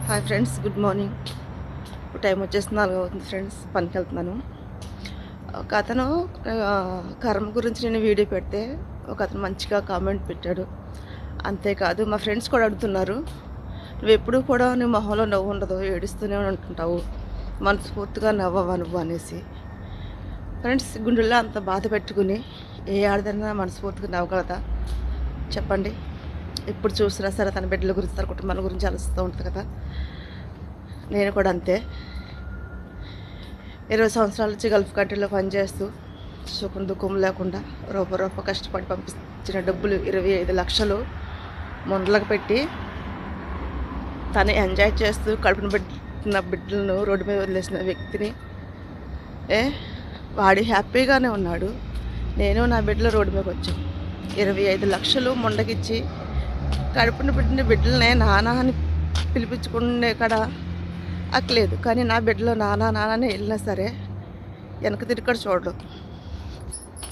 Hi friends, good morning. ఇప్పుడు time వచ్చేసి 4 అవుతుంది ఫ్రెండ్స్. పనికి వెళ్తున్నాను. ఒక అతను కర్మ గురించి నేను వీడియో పెడితే ఒక అతను మంచిగా కామెంట్ పెట్టాడు. అంతేకాదు మా ఫ్రెండ్స్ కూడా అడుగుతున్నారు, నువ్వు ఎప్పుడు కూడా నీ మొహంలో నవ్వు ఉండదు, ఏడుస్తూనే ఉంటుంటావు, మనస్ఫూర్తిగా నవ్వవా నువ్వు అనేసి. ఫ్రెండ్స్, గుండెల్లో అంత బాధ పెట్టుకుని ఏ ఆడదైనా మనస్ఫూర్తిగా నవ్వగలదా చెప్పండి? ఎప్పుడు చూసినా సరే తన బిడ్డల గురించి, తన కుటుంబాల గురించి ఆలోచిస్తూ ఉంటుంది కదా. నేను కూడా అంతే. 20 సంవత్సరాల నుంచి గల్ఫ్ కంట్రీలో పనిచేస్తూ సుఖం దుఃఖం లేకుండా రూప కష్టపడి పంపించిన డబ్బులు 25 లక్షలు ముందలకు పెట్టి తను ఎంజాయ్ చేస్తూ కడుపున పెట్టిన బిడ్డలను రోడ్డు మీద వదిలేసిన వ్యక్తిని వాడి హ్యాపీగానే ఉన్నాడు. నేను నా బిడ్డలు రోడ్డు మీదకి వచ్చాను. 25 లక్షలు ముండకిచ్చి కడుపున పెట్టిన బిడ్డలనే నానా అని పిలిపించుకునే కాడ అక్కలేదు. కానీ నా బిడ్డలో నానా నాన్నని వెళ్ళినా సరే వెనక తిరిగి చూడడం.